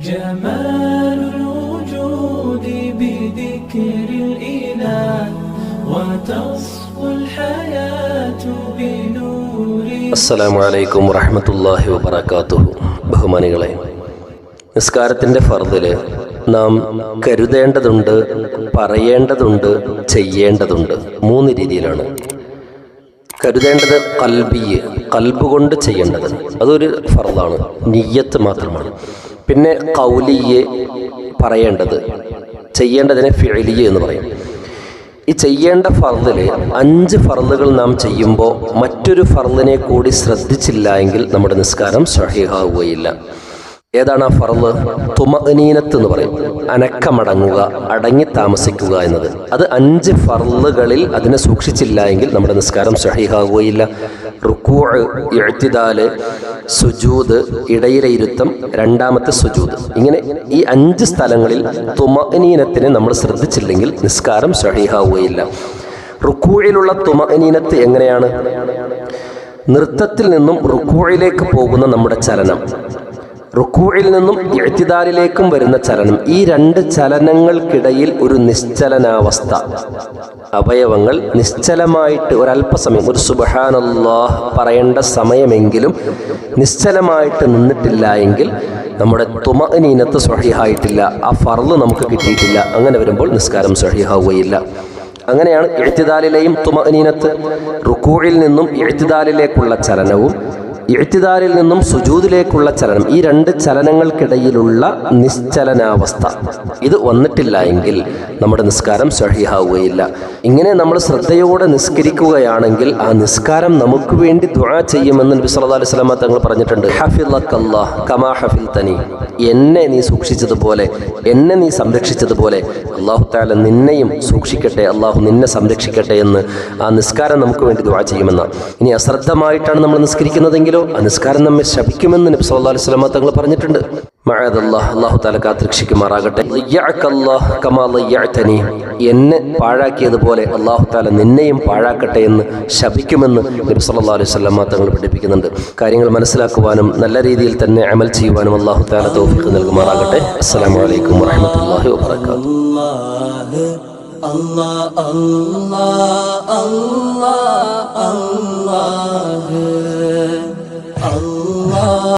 جمال الوجود بذكر الإله وتصفو الحياة بنور. അസ്സലാമു അലൈക്കും വറഹ്മത്തുള്ളാഹി വബറകാതുഹു. ബഹുമാനികളെ, നിസ്കാരത്തിൻ്റെ ഫർദില് നാം കരുതേണ്ടതുണ്ട്, പറയേണ്ടതുണ്ട്, ചെയ്യേണ്ടതുണ്ട്. 3 രീതിയിലാണ്. കരുതേണ്ടത് കൽബ് കൊണ്ട് ചെയ്യേണ്ടത്, അതൊരു ഫർദാണ്, നിയ്യത്ത് മാത്രമാണ്. പിന്നെ ഖൗലിയെ പറയേണ്ടത്, ചെയ്യേണ്ടതിനെ ഫിഅലിയെ എന്ന് പറയും. ഈ ചെയ്യേണ്ട ഫർദില് 5 ഫർദുകൾ നാം ചെയ്യുമ്പോൾ മറ്റൊരു ഫർദിനെ കൂടി ശ്രദ്ധിച്ചില്ല എങ്കിൽ നമ്മുടെ നിസ്കാരം സ്വഹീഹാവുകയില്ല. ഏതാണ് ആ ഫർദ്? തുമഅനീനത്ത് എന്ന് പറയും, അനക്കമടങ്ങുക, അടങ്ങി താമസിക്കുക എന്നത്. അത് 5 ഫർദുകളിൽ അതിനെ സൂക്ഷിച്ചില്ല എങ്കിൽ നമ്മുടെ നിസ്കാരം സ്വഹീഹാവുകയില്ല. റുകൂഅ്, ഇഅ്തിദാല്, സുജൂദ്, ഇടയിലെ ഇരുത്തം, രണ്ടാമത്തെ സുജൂദ്, ഇങ്ങനെ ഈ 5 സ്ഥലങ്ങളിൽ തുമഅനീനത്തിനെ നമ്മൾ ശ്രദ്ധിച്ചില്ലെങ്കിൽ നിസ്കാരം സ്വഹീഹാവുകയില്ല. റുകൂഇലുള്ള തുമഅനീനത്ത് എങ്ങനെയാണ്? നൃത്തത്തിൽ നിന്നും റുകൂഇലേക്ക് പോകുന്ന നമ്മുടെ ചലനം, റുക്കൂഇൽ നിന്നും ഇഅ്തിദാലിലേക്കും വരുന്ന ചലനം, ഈ 2 ചലനങ്ങൾക്കിടയിൽ ഒരു നിശ്ചലനാവസ്ഥ, അവയവങ്ങൾ നിശ്ചലമായിട്ട് ഒരല്പസമയം, ഒരു സുബ്ഹാനല്ലാഹ് പറയേണ്ട സമയമെങ്കിലും നിശ്ചലമായിട്ട് നിന്നിട്ടില്ല എങ്കിൽ നമ്മുടെ തുമഅനീനത്ത് സ്വഹീഹായിട്ടില്ല, ആ ഫർള് നമുക്ക് കിട്ടിയിട്ടില്ല. അങ്ങനെ വരുമ്പോൾ നിസ്കാരം സ്വഹീഹാവുകയില്ല. അങ്ങനെയാണ് ഇഅ്തിദാലിലെയും തുമഅനീനത്ത്. റുക്കൂഇൽ നിന്നും ഇഅ്തിദാലിലേക്കുള്ള ചലനവും ഇഅ്തിദാലിൽ നിന്നും സുജൂദിലേക്കുള്ള ചലനം, ഈ 2 ചലനങ്ങൾക്കിടയിലുള്ള നിശ്ചലനാവസ്ഥ, ഇത് വന്നിട്ടില്ല എങ്കിൽ നമ്മുടെ നിസ്കാരം സ്വഹീഹാവുകയില്ല. ഇങ്ങനെ നമ്മൾ ശ്രദ്ധയോടെ നിസ്കരിക്കുകയാണെങ്കിൽ ആ നിസ്കാരം നമുക്ക് വേണ്ടി ദുആ ചെയ്യുമെന്ന് നബി സല്ലല്ലാഹു അലൈഹി വസല്ലം തങ്ങൾ പറഞ്ഞിട്ടുണ്ട്. ഹഫിളക്കല്ലാഹ് കമാ ഹഫിൽതനി, എന്നെ നീ സൂക്ഷിച്ചതുപോലെ, എന്നെ നീ സംരക്ഷിച്ചതുപോലെ അല്ലാഹു തആല നിന്നെയും സൂക്ഷിക്കട്ടെ, അല്ലാഹു നിന്നെ സംരക്ഷിക്കട്ടെ എന്ന് ആ നിസ്കാരം നമുക്ക് വേണ്ടി ദുആ ചെയ്യുമെന്നാണ്. ഇനി അശ്രദ്ധമായിട്ടാണ് നമ്മൾ നിസ്കരിക്കുന്നതെങ്കിലോ ആ നിസ്കാരം നമ്മെ ശപിക്കുമെന്ന് നബി സല്ലല്ലാഹു അലൈഹി വസല്ലം തങ്ങൾ പറഞ്ഞിട്ടുണ്ട്. മഅദല്ലാഹ്, അല്ലാഹു തആല കാത്തുരക്ഷിക്കുമാറാകട്ടെ. ളിയ്യഅകല്ലാഹ് കമാ ളിയ്യഅതനി, എന്നെ പാഴാക്കിയതുപോലെ അല്ലാഹു തആല നിന്നെയും പാഴാക്കട്ടെ എന്ന് ശപിക്കുമെന്ന് നബി സല്ലല്ലാഹു അലൈഹി വസല്ലം തങ്ങൾ പഠിപ്പിക്കുന്നുണ്ട്. കാര്യങ്ങൾ മനസ്സിലാക്കുവാനും നല്ല രീതിയിൽ തന്നെ അമൽ ചെയ്യുവാനും അല്ലാഹു തആല തൗഫീഖ് നൽകുമാറാകട്ടെ. അസ്സലാമു അലൈക്കും വറഹ്മത്തുള്ളാഹി വബറകാതുഹു. Allah Allah Allah Allah Allah.